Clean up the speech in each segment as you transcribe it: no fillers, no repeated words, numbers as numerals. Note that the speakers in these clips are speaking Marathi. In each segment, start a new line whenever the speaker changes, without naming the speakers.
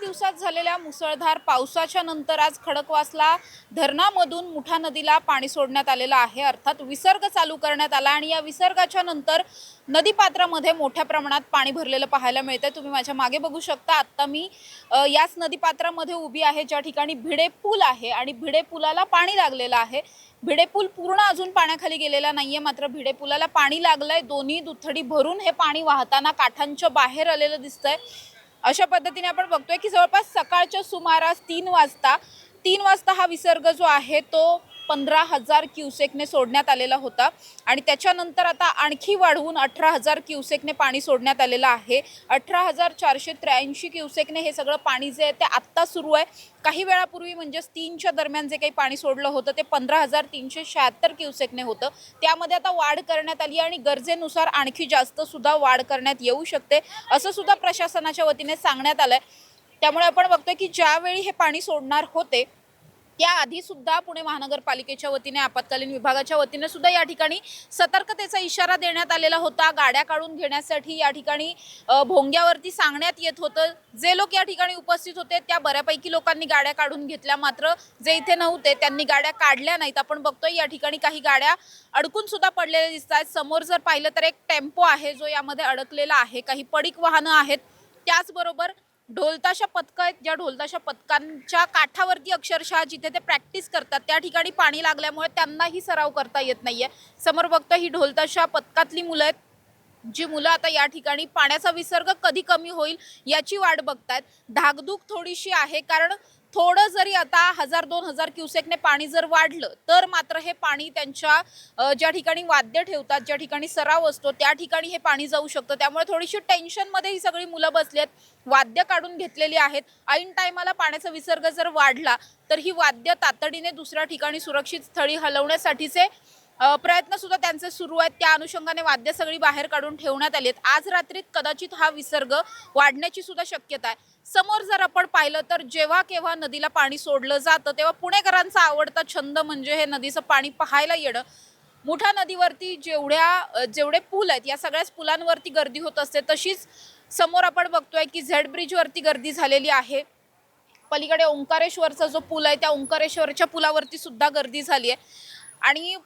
दिवसात झालेल्या मुसळधार पावसाच्या नंतर आज खडकवासला धरणामधून मुठा नदीला पाणी सोडण्यात आलेलं आहे। अर्थात विसर्ग चालू करण्यात आला आणि या विसर्गाच्या नंतर नदीपात्रामध्ये मोठ्या प्रमाणात पाणी भरलेलं पाहायला मिळतंय। तुम्ही माझ्या मागे बघू शकता। आता मी याच नदीपात्रामध्ये उभी आहे ज्या ठिकाणी भिडे पूल आहे आणि भिडे पुलाला पाणी लागलेलं आहे। भिडे पूल पूर्ण अजून पाण्याखाली गेलेला नाहीये, मात्र भिडे पुलाला पाणी लागलंय। दोन्ही दुथडी भरून हे पाणी वाहताना काठांच्या बाहेर आलेलं दिसतंय। अशा पद्धतीने आपण बघतोय की जवळपास सकाळच्या सुमारास 3 वाजता हा विसर्ग जो आहे तो 15,000 क्युसेकने सोडण्यात आलेला होता आणि त्याच्यानंतर आता आणखी वाढवून 18,000 क्युसेकने पाणी सोडण्यात आलेलं आहे। 18,483 क्युसेकने हे सगळं पाणी जे आहे ते आत्ता सुरू आहे। काही वेळापूर्वी म्हणजेच 3च्या दरम्यान जे काही पाणी सोडलं होतं ते 15,376 क्युसेकने होतं। त्यामध्ये आता वाढ करण्यात आली आणि गरजेनुसार आणखी जास्त सुद्धा वाढ करण्यात येऊ शकते असं सुद्धा प्रशासनाच्या वतीने सांगण्यात आलंय। त्यामुळे आपण बघतोय की ज्यावेळी हे पाणी सोडणार होते त्याआधी सुद्धा पुणे महानगरपालिकेच्या वतीने आपत्कालीन विभागाच्या वतीने सुद्धा या ठिकाणी सतर्कतेचा इशारा देण्यात आलेला होता। गाड्या काढून घेण्यासाठी या ठिकाणी भोंग्यावरती सांगण्यात येत होतं। जे लोक या ठिकाणी उपस्थित होते त्या बऱ्यापैकी लोकांनी गाड्या काढून घेतल्या, मात्र जे इथे नव्हते त्यांनी गाड्या काढल्या नाहीत। आपण बघतोय या ठिकाणी काही गाड्या अडकून सुद्धा पडलेल्या दिसतात। समोर जर पाहिलं तर एक टेम्पो आहे जो यामध्ये अडकलेला आहे। काही पडीक वाहनं आहेत, त्याचबरोबर ढोलताशा पथकं आहेत। ज्या ढोलताशा पथकांच्या काठावरती अक्षरशः जिथे ते प्रॅक्टिस करतात त्या ठिकाणी पाणी लागल्यामुळे त्यांनाही सराव करता येत नाहीये। समोर बघतो ही ढोलताशा पथकातली मुलं आहेत, जी मुलं आता या ठिकाणी पाण्याचा विसर्ग कधी कमी होईल याची वाट बघतायत। धाकधूक थोडीशी आहे, कारण थोडं जरी आता 1,000-2,000 क्युसेकने पाणी जर वाढलं तर मात्र हे पाणी त्यांच्या ज्या ठिकाणी वाद्य ठेवतात, ज्या ठिकाणी सराव असतो त्या ठिकाणी हे पाणी जाऊ शकतं। त्यामुळे थोडीशी टेन्शनमध्ये ही सगळी मुलं बसली आहेत, वाद्य काढून घेतलेली आहेत। ऐन टायमाला पाण्याचा विसर्ग जर वाढला तर ही वाद्य तातडीने दुसऱ्या ठिकाणी सुरक्षित स्थळी हलवण्यासाठीचे प्रयत्न सुद्धा त्यांचे सुरू आहेत। त्या अनुषंगाने वाद्य सगळी बाहेर काढून ठेवण्यात आली आहेत। आज रात्रीत कदाचित हा विसर्ग वाढण्याची सुद्धा शक्यता आहे। समोर जर आपण पाहिलं तर जेव्हा केव्हा नदीला पाणी सोडलं जातं तेव्हा पुणेकरांचा आवडता छंद म्हणजे हे नदीचं पाणी पाहायला येणं। मुठा नदीवरती जेवढे पूल आहेत या सगळ्याच पुलांवरती गर्दी होत असते। तशीच समोर आपण बघतोय की झेड ब्रिजवरती गर्दी झालेली आहे। पलीकडे ओंकारेश्वरचा जो पूल आहे त्या ओंकारेश्वरच्या पुलावरती सुद्धा गर्दी झाली आहे आणि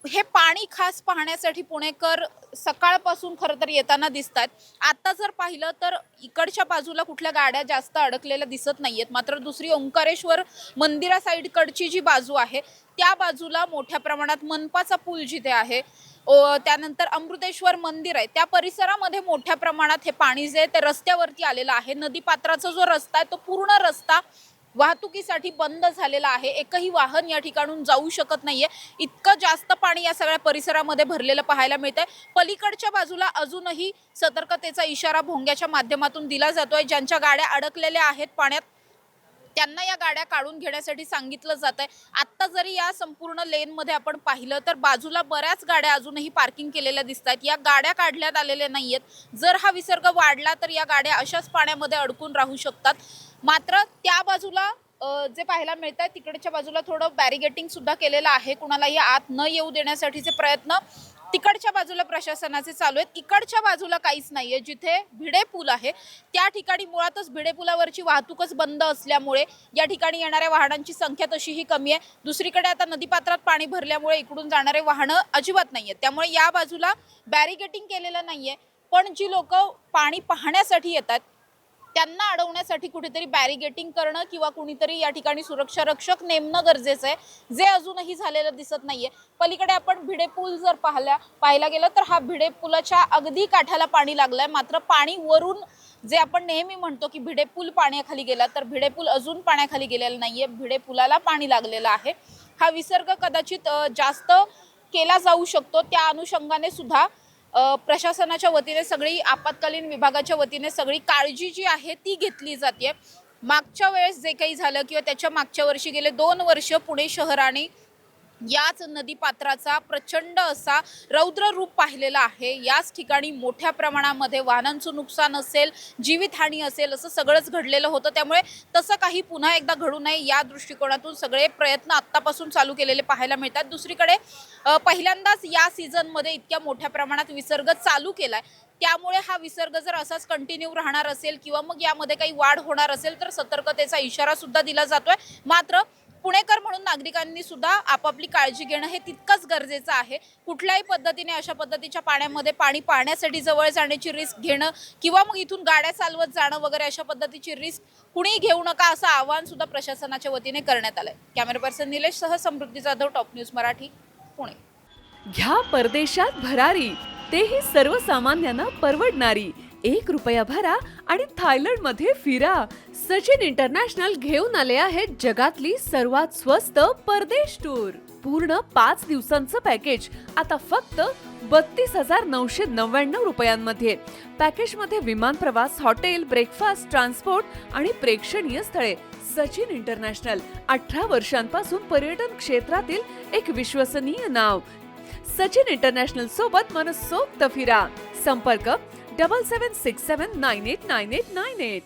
हे पाणी खास पाहण्यासाठी पुणेकर सकाळपासून खरं तर येताना दिसतात। आता जर पाहिलं तर इकडच्या बाजूला कुठल्या गाड्या जास्त अडकलेल्या दिसत नाहीयेत, मात्र दुसरी ओंकारेश्वर मंदिरा साईडकडची जी बाजू आहे त्या बाजूला मोठ्या प्रमाणात मनपाचा पूल जिथे आहे, त्यानंतर अमृतेश्वर मंदिर आहे त्या परिसरामध्ये मोठ्या प्रमाणात हे पाणी जे ते रस्त्यावरती आलेलं आहे। नदीपात्राचा जो रस्ता आहे तो पूर्ण रस्ता वाहतुकीसाठी बंद झालेला आहे। एकही वाहन या ठिकाणून जाऊ शकत नाहीये, इतकं जास्त पाणी या सगळ्या परिसरामध्ये भरलेलं पाहायला मिळतंय। पलीकडच्या बाजूला अजूनही सतर्कतेचा इशारा भोंग्याच्या माध्यमातून दिला जातोय। ज्यांच्या गाड्या अडकलेल्या आहेत पाण्यात त्यांना या गाड्या काढून घेण्यासाठी सांगितलं जात आहे। आत्ता जरी या संपूर्ण लेनमध्ये आपण पाहिलं तर बाजूला बऱ्याच गाड्या अजूनही पार्किंग केलेल्या दिसतात। या गाड्या काढण्यात आलेल्या नाहीयेत। जर हा विसर्ग वाढला तर या गाड्या अशाच पाण्यामध्ये अडकून राहू शकतात। मात्र त्या बाजूला जे पाहायला मिळत आहे तिकडच्या बाजूला थोडं बॅरिगेटिंग सुद्धा केलेलं आहे, कुणालाही आत न येऊ देण्यासाठीचे प्रयत्न तिकडच्या बाजूला प्रशासनाचे चालू आहेत। इकडच्या बाजूला काहीच नाहीये। जिथे भिडे पूल आहे त्या ठिकाणी मुळातच भिडे पुलावरची वाहतूकच बंद असल्यामुळे या ठिकाणी येणाऱ्या वाहनांची संख्या तशीही कमी आहे। दुसरीकडे आता नदीपात्रात पाणी भरल्यामुळे इकडून जाणारे वाहनं अजिबात नाहीयेत, त्यामुळे या बाजूला बॅरिगेटिंग केलेलं नाहीये। पण जी लोक पाणी पाहण्यासाठी येतात त्यांना अडवण्यासाठी कुठेतरी बॅरिगेटिंग करणं किंवा कुणीतरी या ठिकाणी सुरक्षा रक्षक नेमणं गरजेचं आहे, जे अजूनही झालेलं दिसत नाहीये। पलीकडे आपण भिडे पूल जर पाहायला गेलं तर हा भिडे पुलाच्या अगदी काठाला पाणी लागलंय, मात्र पाणी वरून जे आपण नेहमी म्हणतो की भिडे पूल पाण्याखाली गेला, तर भिडे पूल अजून पाण्याखाली गेलेला नाहीये। भिडे पुलाला पाणी लागलेलं आहे। हा विसर्ग कदाचित जास्त केला जाऊ शकतो, त्या अनुषंगाने सुद्धा प्रशासनाच्या वतीने सगळी आपत्कालीन विभागाच्या वतीने सगळी काळजी जी आहे ती घेतली जाते। मागच्या वेळेस जे काही झालं किंवा त्याच्या मागच्या वर्षी गेले 2 वर्ष पुणे शहराने याच नदीपात्राचा प्रचंड असा रौद्र रूप पाहिलेला आहे। याच ठिकाणी मोठ्या प्रमाणामध्ये वाहनांचं नुकसान असेल, जीवितहानी असेल, असं सगळंच घडलेलं होतं। त्यामुळे तसं काही पुन्हा एकदा घडू नये या दृष्टिकोनातून सगळे प्रयत्न आत्तापासून चालू केलेले पाहायला मिळतात। दुसरीकडे पहिल्यांदाच या सीझनमध्ये इतक्या मोठ्या प्रमाणात विसर्ग चालू केलाय, त्यामुळे हा विसर्ग जर असाच कंटिन्यू राहणार असेल किंवा मग यामध्ये काही वाढ होणार असेल तर सतर्कतेचा इशारा सुद्धा दिला जातोय। मात्र पुणेकर म्हणून नागरिकांनी सुद्धा आपापली काळजी घेणं हे तितकंच गरजेचं आहे। कुठल्याही पद्धतीने अशा पद्धतीच्या पाण्यामध्ये पाणी पाहण्यासाठी जवळ जाण्याची रिस्क घेणं किंवा मग इथून गाड्या चालवत जाणं वगैरे अशा पद्धतीची रिस्क कुणीही घेऊ नका, असं आवाहन सुद्धा प्रशासनाच्या वतीने करण्यात आलंय। कॅमेरा पर्सन निलेश सह समृद्धी जाधव, टॉप न्यूज मराठी, पुणे।
घ्या परदेशात भरारी, तेही सर्वसामान्यांना परवडणारी। 1 रुपया भरा आणि थायलंडमध्ये फिरा। सचिन इंटरनॅशनल घेऊन आले आहेत जगातली सर्वात स्वस्त परदेश टूर। पूर्ण 5 दिवसांचं पॅकेज आता फक्त 32,999 रुपयांमध्ये। पॅकेजमध्ये विमान प्रवास, हॉटेल, ब्रेकफास्ट, ट्रान्सपोर्ट आणि प्रेक्षणीय स्थळे। सचिन इंटरनॅशनल 18 वर्षांपासून पर्यटन क्षेत्रातील एक विश्वसनीय नाव। सचिन इंटरनॅशनल सोबत मनसोक्त फिरा। संपर्क 7767989898।